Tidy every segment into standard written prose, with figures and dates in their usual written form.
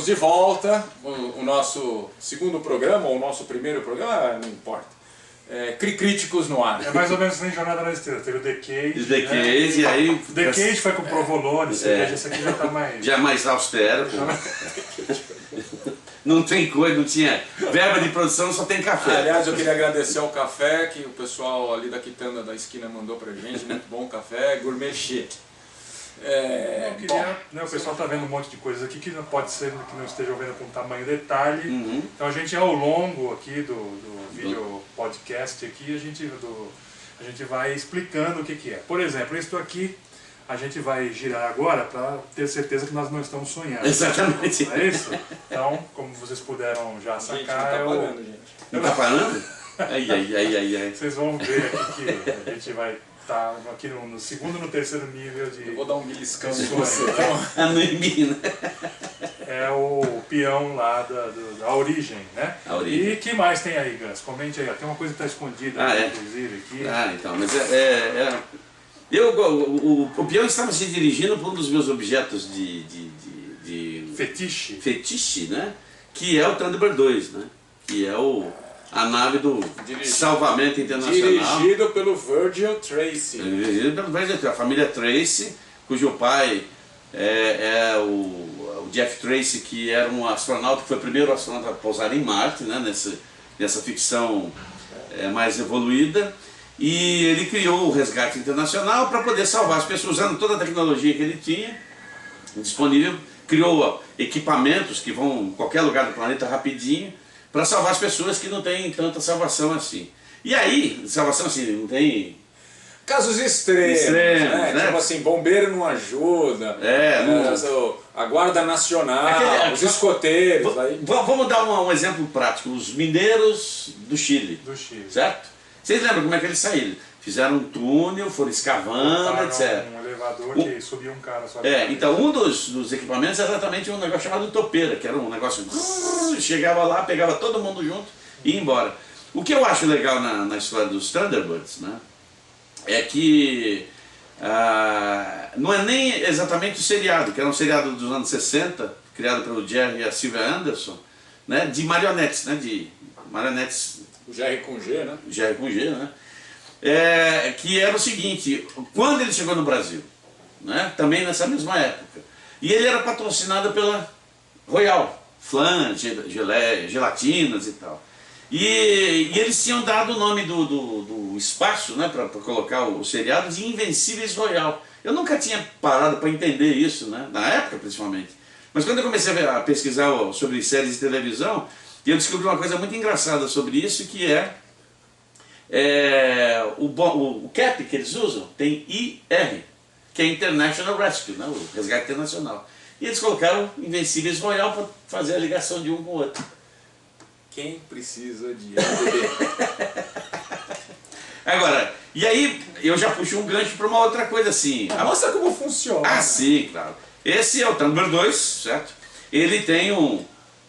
Estamos de volta, o nosso segundo programa, ou o nosso primeiro programa, não importa. Críticos no ar. É mais ou menos nem Jornada na Estrela, teve o The Cage. The Cage, né? e aí... O The Cage foi com o Provolone, esse aqui já tá mais... Já é mais austero. Não tem coisa, não tinha verba de produção, só tem café. Aliás, eu queria agradecer ao café que o pessoal ali da quitanda da esquina mandou pra gente, muito bom café, gourmet chic. O pessoal está vendo um monte de coisas aqui que não pode ser que não estejam vendo com tamanho detalhe. Então a gente ao longo aqui do vídeo podcast aqui, a gente vai explicando o que é. Por exemplo, isso aqui a gente vai girar agora para ter certeza que nós não estamos sonhando. Exatamente. Não é isso? Então, como vocês puderam já sacar, gente, não tá parando, gente. Não tá parando? Ai. Vocês vão ver aqui que a gente vai estar aqui no segundo e no terceiro nível de... Eu vou dar um beliscão em você. você. Anemia, né? É o peão lá da origem, né? A origem. E que mais tem aí, Gans? Comente aí, ó. Tem uma coisa que está escondida, inclusive, aqui. Então, mas o peão estava se dirigindo para um dos meus objetos de fetiche, né? Que é o Thunderbird 2, né? Que é a nave do salvamento internacional. Dirigido pelo Virgil Tracy. Dirigido pelo Virgil Tracy, a família Tracy, cujo pai é o Jeff Tracy, que era um astronauta, que foi o primeiro astronauta a pousar em Marte, né? Nessa ficção mais evoluída. E ele criou o resgate internacional para poder salvar as pessoas, usando toda a tecnologia que ele tinha disponível. Criou equipamentos que vão em qualquer lugar do planeta rapidinho, para salvar as pessoas que não têm tanta salvação assim. E aí, salvação assim, não tem... Casos extremos, né? Tipo assim, bombeiro não ajuda, a Guarda Nacional, os escoteiros. Vamos dar um exemplo prático, os mineiros do Chile, certo? Vocês lembram como é que eles saíram? Fizeram um túnel, foram escavando, etc. Um elevador que subia um cara só. Então um dos equipamentos é exatamente um negócio chamado topeira, que era um negócio... Chegava lá, pegava todo mundo junto e ia embora. O que eu acho legal na história dos Thunderbirds, né, é que não é nem exatamente o seriado, que era um seriado dos anos 60, criado pelo Jerry e a Sylvia Anderson, né, de marionetes, né, O Jerry com G, né? Jerry com G, né? Que era o seguinte, quando ele chegou no Brasil, né, também nessa mesma época, e ele era patrocinado pela Royal, flan, gelatinas e tal. E eles tinham dado o nome do espaço, né, para colocar o seriado de Invencíveis Royal. Eu nunca tinha parado para entender isso, né, na época principalmente. Mas quando eu comecei a pesquisar sobre séries de televisão, eu descobri uma coisa muito engraçada sobre isso, que o CAP que eles usam tem IR, que é International Rescue, né, o Resgate Internacional. E eles colocaram Invencíveis Royal para fazer a ligação de um com o outro. Quem precisa de ADB? Agora, e aí eu já puxei um gancho para uma outra coisa assim. Mostra como funciona. Sim, claro. Esse é o Thunderbird 2, certo? Ele tem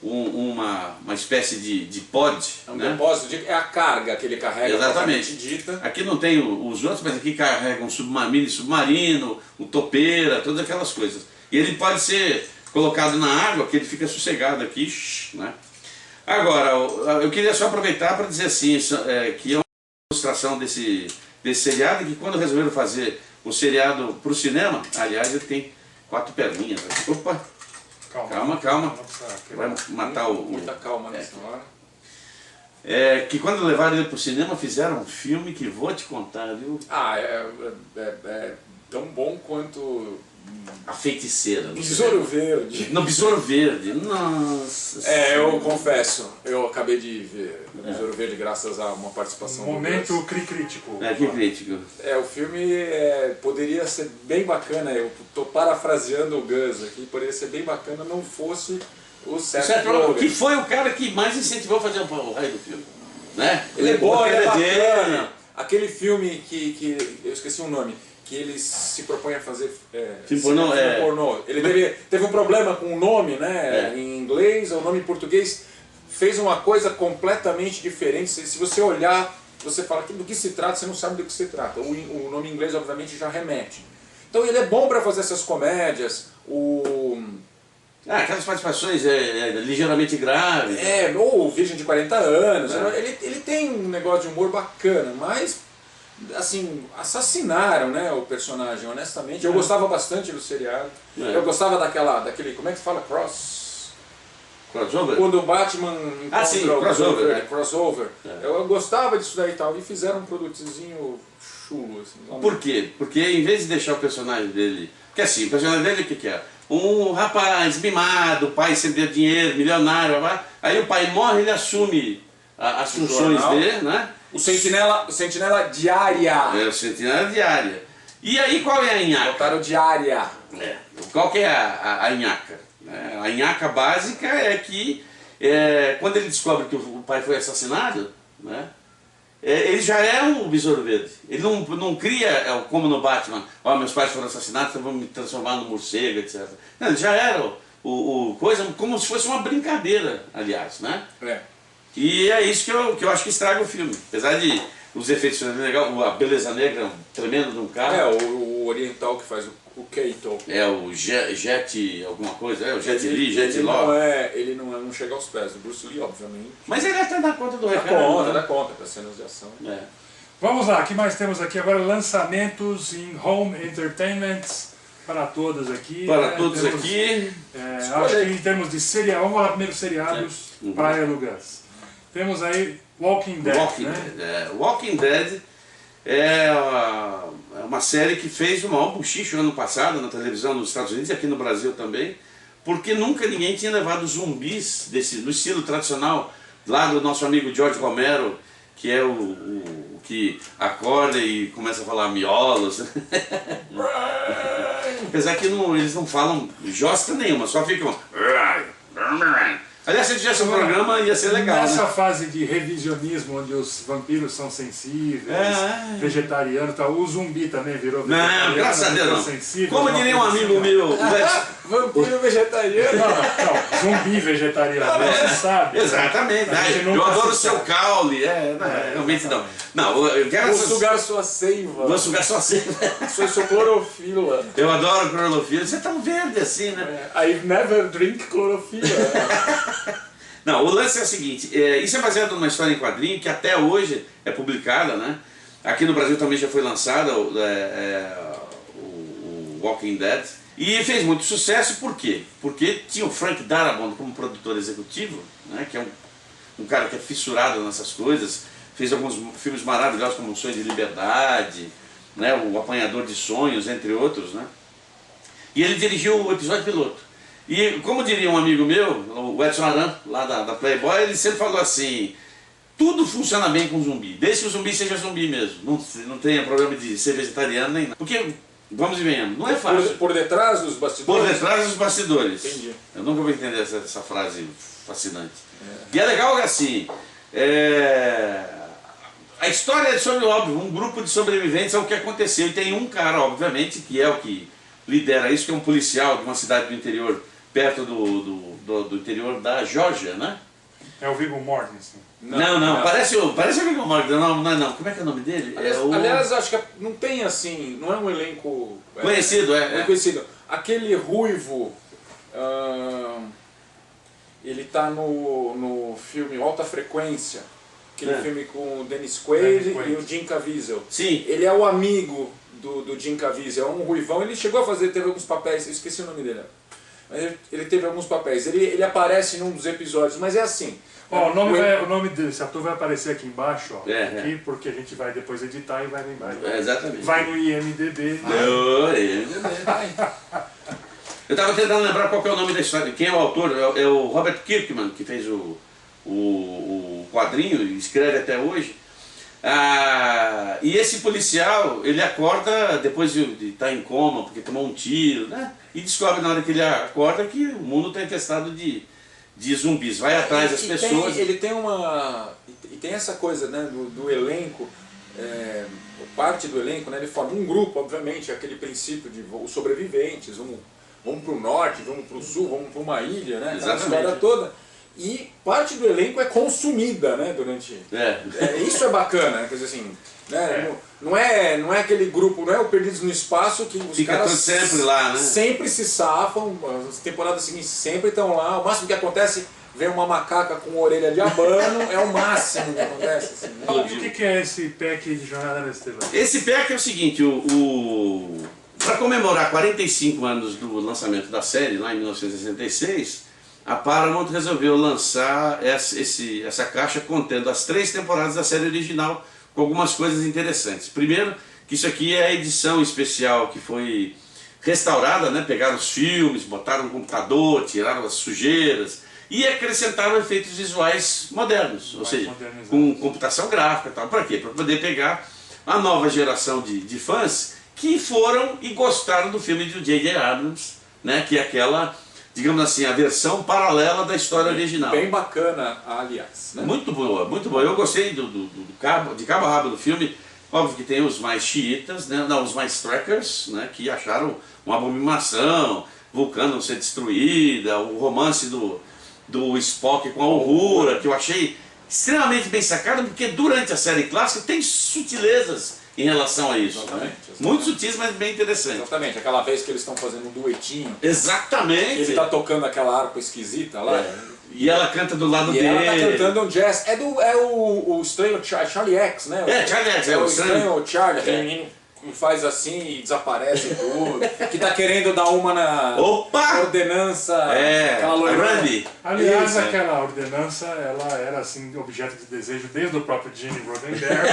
uma espécie de pod. É um depósito, é a carga que ele carrega. Exatamente. Dita. Aqui não tem os outros, mas aqui carrega um mini submarino, um topeira, todas aquelas coisas. E ele pode ser colocado na água, que ele fica sossegado aqui, né? Agora, eu queria só aproveitar para dizer assim, que é uma ilustração desse seriado, que quando resolveram fazer o seriado para o cinema, aliás, ele tem 4 perninhas. Opa! Calma. Vai matar Muita calma nessa hora. Que quando levaram ele para o cinema, fizeram um filme que vou te contar, viu? É tão bom quanto... A Feiticeira. Besouro Verde. No Besouro Verde, nossa. Eu confesso, eu acabei de ver o Besouro Verde graças a uma participação. Momento crítico. Que crítico. O filme poderia ser bem bacana, eu estou parafraseando o Gus aqui, poderia ser bem bacana não fosse o Seth Rogen. Que foi o cara que mais incentivou a fazer o raio do filme. Né? Ele é bom, ele é bacana. Aquele filme que eu esqueci o nome, que ele se propõe a fazer pornô. Ele teve um problema com o nome, né, em inglês, o nome em português, fez uma coisa completamente diferente. Se você olhar, você fala do que se trata, você não sabe do que se trata. O nome em inglês, obviamente, já remete. Então ele é bom para fazer essas comédias. Aquelas participações ligeiramente graves. Ou Virgem de 40 anos. Ele tem um negócio de humor bacana, mas assim, assassinaram, né, o personagem, honestamente. Eu gostava bastante do seriado. Eu gostava daquele, como é que se fala? Crossover? Quando o Batman crossover. Crossover. Eu gostava disso daí e tal. E fizeram um produtozinho chulo. Assim, Por quê? Porque em vez de deixar o personagem dele... Porque assim, o personagem dele o que é? Um rapaz mimado, o pai sem ter dinheiro, milionário, aí o pai morre, ele assume as funções dele, né? O Sentinela Diária. O Sentinela Diária. E aí qual é a nhaca? Botaram Diária. Qual que é a nhaca? A nhaca básica é que quando ele descobre que o pai foi assassinado, né, ele já é um Besouro Verde. Ele não cria, como no Batman, meus pais foram assassinados, então vou me transformar no morcego, etc. Não, ele já era coisa como se fosse uma brincadeira, aliás, né? E é isso que eu acho que estraga o filme. Apesar de os efeitos serem legais, a beleza negra, um tremendo de um carro. O oriental que faz o Kato. O Jet alguma coisa, o Jet Li, Jet Law. Ele não chega aos pés do Bruce Lee, obviamente. Mas ele até dá conta do recado. Dá conta, para cenas de ação. Vamos lá, o que mais temos aqui agora? Lançamentos em Home Entertainment para todos aqui. Para todos aqui. Acho que em termos de seriados, vamos falar primeiro seriados, Praia do Gus. Temos aí Walking Dead. Walking Dead é uma série que fez o maior buchicho ano passado na televisão nos Estados Unidos e aqui no Brasil também, porque nunca ninguém tinha levado zumbis do estilo tradicional lá do nosso amigo George Romero, que é o que acorda e começa a falar miolos. Apesar que eles não falam josta nenhuma, só ficam... Aliás, se tivesse um programa, ia ser legal. Nessa fase de revisionismo, onde os vampiros são sensíveis, vegetarianos, o zumbi também virou vegetariano. Não, graças a Deus não. Sensível, como diria um amigo meu... Vampiro vegetariano? Não, zumbi vegetariano, você sabe. Exatamente. Eu adoro o seu caule. Realmente não. Eu quero... Vou sugar sua seiva. Vou sugar sua seiva. Sou sua clorofila. Eu adoro clorofila. Você é tão verde assim, né? I never drink clorofila. Não, o lance é o seguinte, isso é baseado numa história em quadrinho que até hoje é publicada, né? Aqui no Brasil também já foi lançada o Walking Dead. E fez muito sucesso, por quê? Porque tinha o Frank Darabont como produtor executivo, né? Que é um cara que é fissurado nessas coisas. Fez alguns filmes maravilhosos como O Sonho de Liberdade, né? O Apanhador de Sonhos, entre outros, né? E ele dirigiu o episódio piloto. E como diria um amigo meu, o Edson Aran, lá da Playboy, ele sempre falou assim, tudo funciona bem com zumbi, desde que o zumbi seja zumbi mesmo, não tenha problema de ser vegetariano nem nada. Porque, vamos e venhamos, não é fácil. Por detrás dos bastidores? Por detrás dos bastidores. Entendi. Eu nunca vou entender essa frase fascinante. E é legal que assim, a história é sobre, óbvio, um grupo de sobreviventes ao que aconteceu. E tem um cara, obviamente, que é o que lidera isso, que é um policial de uma cidade do interior, perto do interior da Geórgia, né? É o Viggo Mortensen. Não. Parece o Viggo Mortensen. Não. Como é que é o nome dele? Aliás, acho que não tem assim, não é um elenco... Conhecido, conhecido. Aquele ruivo, ele tá no filme Alta Frequência, aquele filme com o Dennis Quaid e o Jim Caviezel. Sim. Ele é o amigo do Jim Caviezel, é um ruivão, ele chegou a teve alguns papéis, eu esqueci o nome dele. Mas ele teve alguns papéis, ele aparece num dos episódios, mas é assim. O nome desse ator vai aparecer aqui embaixo, aqui, porque a gente vai depois editar e vai lembrar. Exatamente. Vai no IMDB. Eu estava tentando lembrar qual que é o nome da história, quem é o autor, é o Robert Kirkman, que fez o quadrinho e escreve até hoje. E esse policial, ele acorda depois de estar em coma, porque tomou um tiro, né? E descobre na hora que ele acorda que o mundo está infestado de zumbis. Vai atrás das pessoas. Tem essa coisa, né, do elenco, parte do elenco, né, ele forma um grupo, obviamente, aquele princípio de os sobreviventes, vamos para o norte, vamos para o sul, vamos para uma ilha, né? Aquela história toda. e parte do elenco é consumida, né, durante... isso é bacana, quer dizer assim, né, não é aquele grupo, não é o Perdidos no Espaço que os caras sempre lá, né? Sempre se safam, as temporadas seguintes sempre estão lá, o máximo que acontece, vem uma macaca com orelha de abano, é o máximo que acontece. Assim, Fala, o que é esse pack de Jornada nas Estrelas? Esse pack é o seguinte, para comemorar 45 anos do lançamento da série, lá em 1966, a Paramount resolveu lançar essa caixa contendo as 3 temporadas da série original, com algumas coisas interessantes. Primeiro, que isso aqui é a edição especial que foi restaurada, né? Pegaram os filmes, botaram no computador, tiraram as sujeiras e acrescentaram efeitos visuais modernos, ou seja, com computação gráfica e tal. Para quê? Para poder pegar a nova geração de fãs que foram e gostaram do filme de J.J. Abrams, né? Que é aquela, digamos assim, a versão paralela da história original. Bem bacana, aliás. Né? Muito boa, muito boa. Eu gostei de cabo a rabo do filme. Óbvio que tem os mais xiitas, né? Não, os mais trackers, né? Que acharam uma abominação, Vulcano ser destruída, o romance do Spock com a Uhura, que eu achei extremamente bem sacado, porque durante a série clássica tem sutilezas em relação a isso. Exatamente. Muito sutis, mas bem interessante. Exatamente, aquela vez que eles estão fazendo um duetinho. Exatamente. Ele está tocando aquela harpa esquisita lá. E ela canta do lado dele. Ela está cantando um jazz. É o estranho Charlie X, né? Charlie X, é o estranho Charlie, aquele menino que faz assim e desaparece tudo. Que tá querendo dar uma na ordenança. Aquela Randy. Aliás, aquela ordenança, ela era assim, objeto de desejo desde o próprio Gene Roddenberry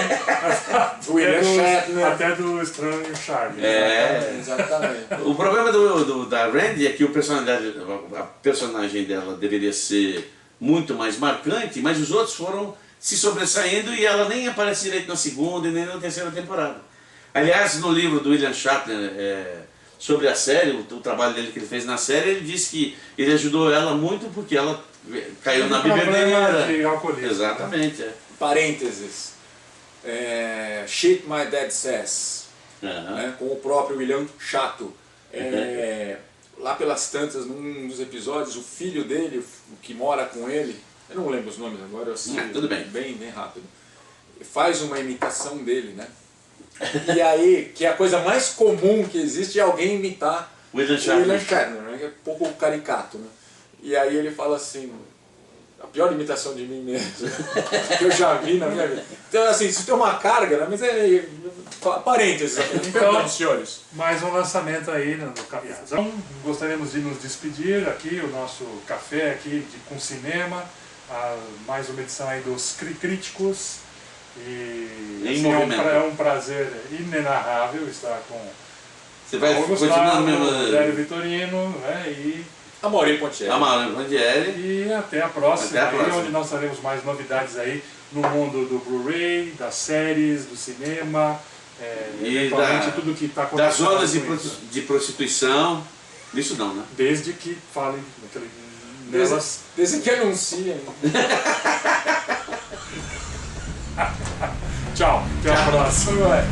até do estranho Charlie. Exatamente. O problema da Randy é que a personagem dela deveria ser muito mais marcante, mas os outros foram se sobressaindo e ela nem aparece direito na segunda e nem na terceira temporada. Aliás, no livro do William Shatner sobre a série, o trabalho dele que ele fez na série, ele disse que ele ajudou ela muito porque ela caiu na bebedeira. Exatamente. Parênteses. Shit My Dad Says, né, com o próprio William Shatner. Lá pelas tantas, num dos episódios, o filho dele, o que mora com ele, eu não lembro os nomes agora, eu assisti tudo bem rápido, faz uma imitação dele, né? E aí, que é a coisa mais comum que existe é alguém imitar o William Shatner, né? Que é um pouco caricato, né? E aí ele fala assim, a pior imitação de mim mesmo que eu já vi na minha vida. Então assim, isso tem uma carga, né? Mas parênteses, então, senhores. Mais um lançamento aí no Caviar. Então, gostaríamos de nos despedir aqui, o nosso café aqui com cinema, mais uma edição aí dos Críticos. E assim, é um prazer inenarrável estar com Você vai continuar no mesmo... Zélio Vitorino, né, e Amaury Pontieri. E até a próxima, aí, onde nós teremos mais novidades aí no mundo do Blu-ray, das séries, do cinema, e tudo que está acontecendo. Das zonas de prostituição, isso não, né? Desde que falem nelas. Desde que anunciem. Tchau, até a próxima.